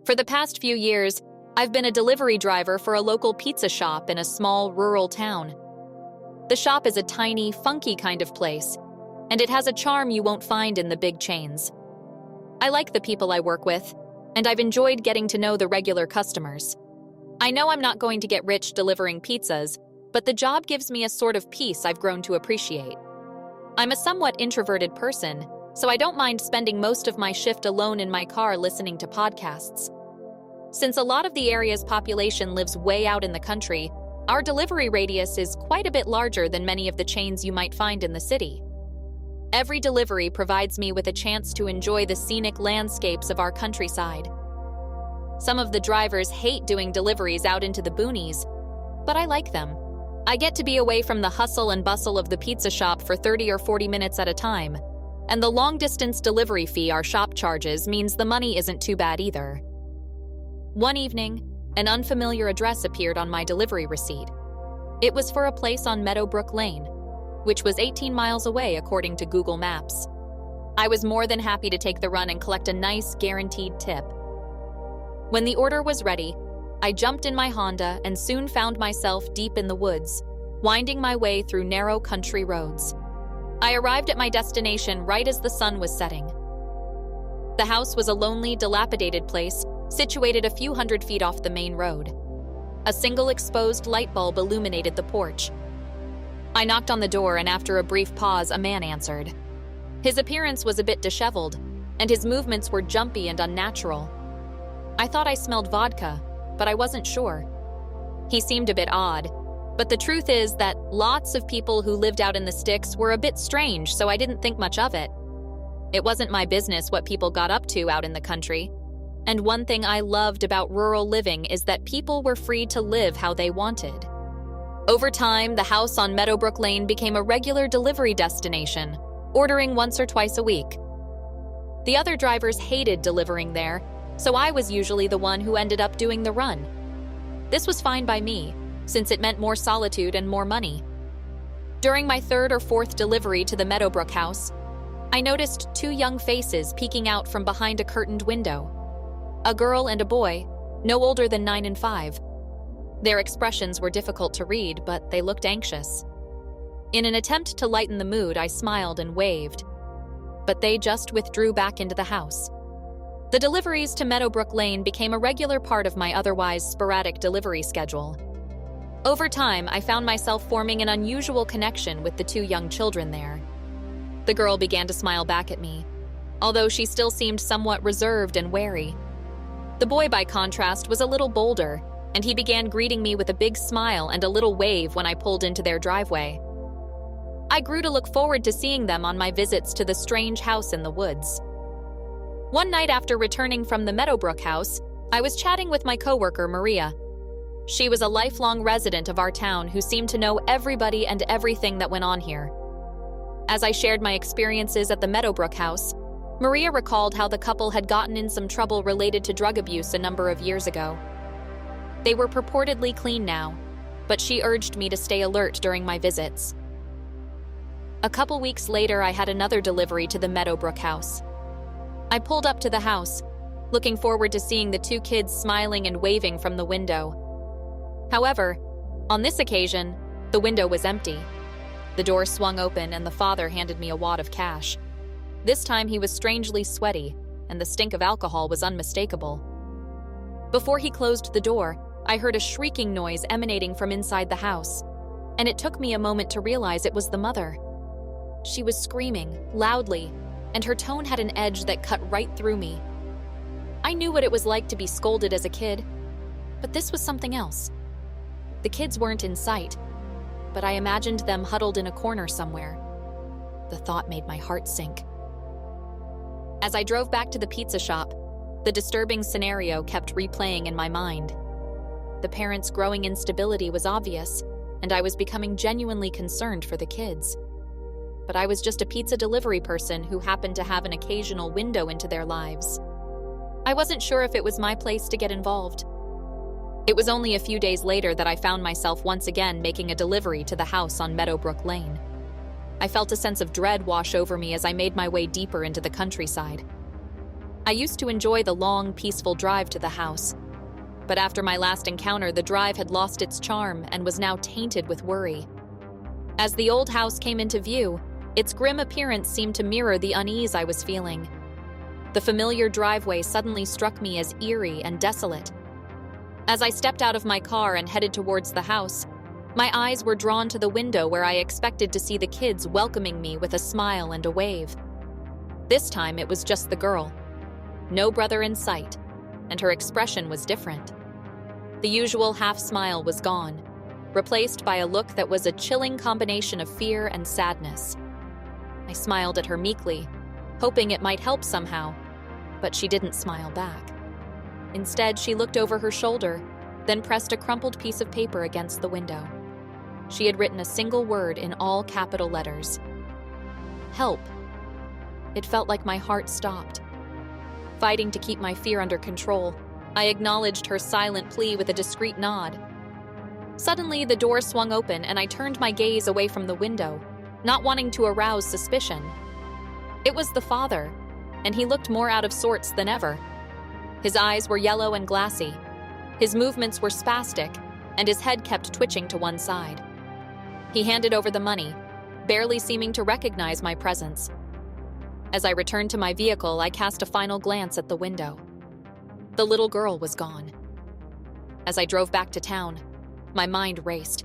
For the past few years, I've been a delivery driver for a local pizza shop in a small rural town. The shop is a tiny, funky kind of place, and it has a charm you won't find in the big chains. I like the people I work with, and I've enjoyed getting to know the regular customers. I know I'm not going to get rich delivering pizzas, but the job gives me a sort of peace I've grown to appreciate. I'm a somewhat introverted person, so I don't mind spending most of my shift alone in my car listening to podcasts. Since a lot of the area's population lives way out in the country, our delivery radius is quite a bit larger than many of the chains you might find in the city. Every delivery provides me with a chance to enjoy the scenic landscapes of our countryside. Some of the drivers hate doing deliveries out into the boonies, but I like them. I get to be away from the hustle and bustle of the pizza shop for 30 or 40 minutes at a time, and the long-distance delivery fee our shop charges means the money isn't too bad either. One evening, an unfamiliar address appeared on my delivery receipt. It was for a place on Meadowbrook Lane, which was 18 miles away according to Google Maps. I was more than happy to take the run and collect a nice, guaranteed tip. When the order was ready, I jumped in my Honda and soon found myself deep in the woods, winding my way through narrow country roads. I arrived at my destination right as the sun was setting. The house was a lonely, dilapidated place situated a few hundred feet off the main road. A single exposed light bulb illuminated the porch. I knocked on the door, and after a brief pause, a man answered. His appearance was a bit disheveled, and his movements were jumpy and unnatural. I thought I smelled vodka, but I wasn't sure. He seemed a bit odd, but the truth is that lots of people who lived out in the sticks were a bit strange, so I didn't think much of it. It wasn't my business what people got up to out in the country. And one thing I loved about rural living is that people were free to live how they wanted. Over time, the house on Meadowbrook Lane became a regular delivery destination, ordering once or twice a week. The other drivers hated delivering there, so I was usually the one who ended up doing the run. This was fine by me, since it meant more solitude and more money. During my third or fourth delivery to the Meadowbrook house, I noticed two young faces peeking out from behind a curtained window. A girl and a boy, no older than 9 and 5. Their expressions were difficult to read, but they looked anxious. In an attempt to lighten the mood, I smiled and waved, but they just withdrew back into the house. The deliveries to Meadowbrook Lane became a regular part of my otherwise sporadic delivery schedule. Over time, I found myself forming an unusual connection with the two young children there. The girl began to smile back at me, although she still seemed somewhat reserved and wary. The boy, by contrast, was a little bolder, and he began greeting me with a big smile and a little wave when I pulled into their driveway. I grew to look forward to seeing them on my visits to the strange house in the woods. One night after returning from the Meadowbrook house, I was chatting with my coworker, Maria. She was a lifelong resident of our town who seemed to know everybody and everything that went on here. As I shared my experiences at the Meadowbrook house, Maria recalled how the couple had gotten in some trouble related to drug abuse a number of years ago. They were purportedly clean now, but she urged me to stay alert during my visits. A couple weeks later, I had another delivery to the Meadowbrook house. I pulled up to the house, looking forward to seeing the two kids smiling and waving from the window. However, on this occasion, the window was empty. The door swung open and the father handed me a wad of cash. This time he was strangely sweaty, and the stink of alcohol was unmistakable. Before he closed the door, I heard a shrieking noise emanating from inside the house, and it took me a moment to realize it was the mother. She was screaming, loudly, and her tone had an edge that cut right through me. I knew what it was like to be scolded as a kid, but this was something else. The kids weren't in sight, but I imagined them huddled in a corner somewhere. The thought made my heart sink. As I drove back to the pizza shop, the disturbing scenario kept replaying in my mind. The parents' growing instability was obvious, and I was becoming genuinely concerned for the kids. But I was just a pizza delivery person who happened to have an occasional window into their lives. I wasn't sure if it was my place to get involved. It was only a few days later that I found myself once again making a delivery to the house on Meadowbrook Lane. I felt a sense of dread wash over me as I made my way deeper into the countryside. I used to enjoy the long, peaceful drive to the house. But after my last encounter, the drive had lost its charm and was now tainted with worry. As the old house came into view, its grim appearance seemed to mirror the unease I was feeling. The familiar driveway suddenly struck me as eerie and desolate. As I stepped out of my car and headed towards the house, my eyes were drawn to the window where I expected to see the kids welcoming me with a smile and a wave. This time it was just the girl. No brother in sight, and her expression was different. The usual half-smile was gone, replaced by a look that was a chilling combination of fear and sadness. I smiled at her meekly, hoping it might help somehow, but she didn't smile back. Instead, she looked over her shoulder, then pressed a crumpled piece of paper against the window. She had written a single word in all capital letters. Help. It felt like my heart stopped. Fighting to keep my fear under control, I acknowledged her silent plea with a discreet nod. Suddenly, the door swung open and I turned my gaze away from the window, not wanting to arouse suspicion. It was the father, and he looked more out of sorts than ever. His eyes were yellow and glassy. His movements were spastic, and his head kept twitching to one side. He handed over the money, barely seeming to recognize my presence. As I returned to my vehicle, I cast a final glance at the window. The little girl was gone. As I drove back to town, my mind raced.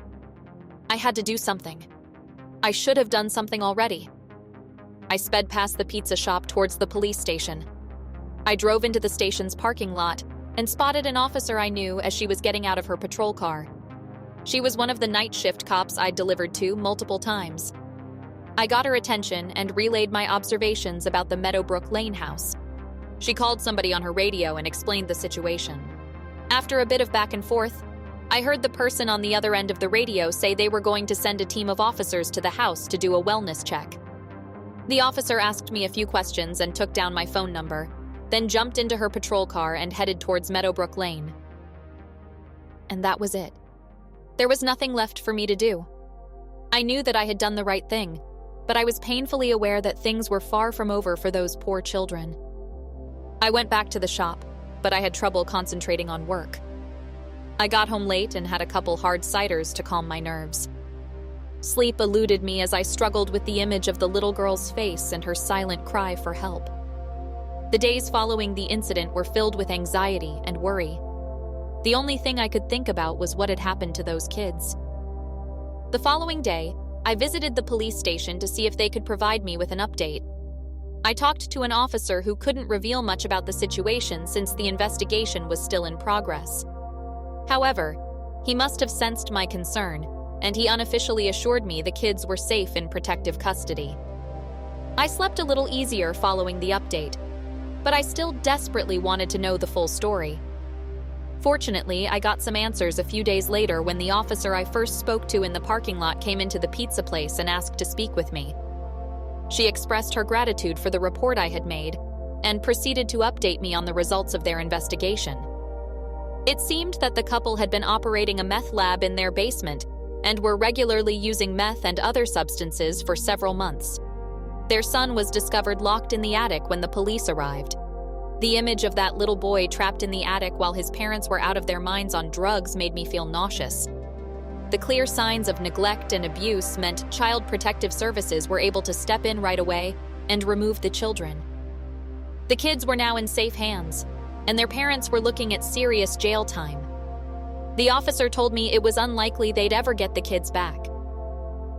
I had to do something. I should have done something already. I sped past the pizza shop towards the police station. I drove into the station's parking lot and spotted an officer I knew as she was getting out of her patrol car. She was one of the night shift cops I'd delivered to multiple times. I got her attention and relayed my observations about the Meadowbrook Lane house. She called somebody on her radio and explained the situation. After a bit of back and forth, I heard the person on the other end of the radio say they were going to send a team of officers to the house to do a wellness check. The officer asked me a few questions and took down my phone number, then jumped into her patrol car and headed towards Meadowbrook Lane. And that was it. There was nothing left for me to do. I knew that I had done the right thing, but I was painfully aware that things were far from over for those poor children. I went back to the shop, but I had trouble concentrating on work. I got home late and had a couple hard ciders to calm my nerves. Sleep eluded me as I struggled with the image of the little girl's face and her silent cry for help. The days following the incident were filled with anxiety and worry. The only thing I could think about was what had happened to those kids. The following day, I visited the police station to see if they could provide me with an update. I talked to an officer who couldn't reveal much about the situation since the investigation was still in progress. However, he must have sensed my concern, and he unofficially assured me the kids were safe in protective custody. I slept a little easier following the update, but I still desperately wanted to know the full story. Fortunately, I got some answers a few days later when the officer I first spoke to in the parking lot came into the pizza place and asked to speak with me. She expressed her gratitude for the report I had made and proceeded to update me on the results of their investigation. It seemed that the couple had been operating a meth lab in their basement and were regularly using meth and other substances for several months. Their son was discovered locked in the attic when the police arrived. The image of that little boy trapped in the attic while his parents were out of their minds on drugs made me feel nauseous. The clear signs of neglect and abuse meant Child Protective Services were able to step in right away and remove the children. The kids were now in safe hands, and their parents were looking at serious jail time. The officer told me it was unlikely they'd ever get the kids back.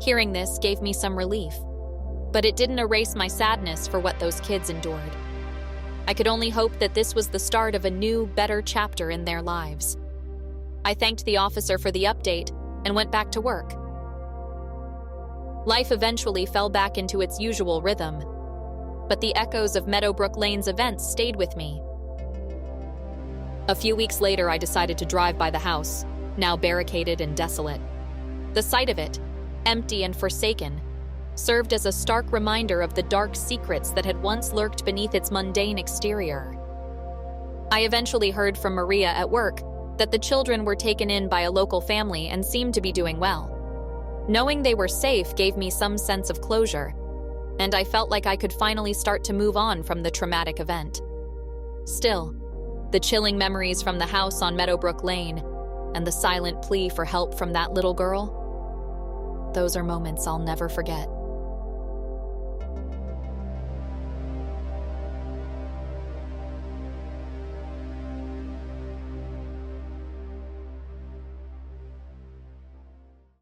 Hearing this gave me some relief, but it didn't erase my sadness for what those kids endured. I could only hope that this was the start of a new, better chapter in their lives. I thanked the officer for the update and went back to work. Life eventually fell back into its usual rhythm, but the echoes of Meadowbrook Lane's events stayed with me. A few weeks later, I decided to drive by the house, now barricaded and desolate. The sight of it, empty and forsaken, served as a stark reminder of the dark secrets that had once lurked beneath its mundane exterior. I eventually heard from Maria at work that the children were taken in by a local family and seemed to be doing well. Knowing they were safe gave me some sense of closure, and I felt like I could finally start to move on from the traumatic event. Still, the chilling memories from the house on Meadowbrook Lane and the silent plea for help from that little girl, those are moments I'll never forget.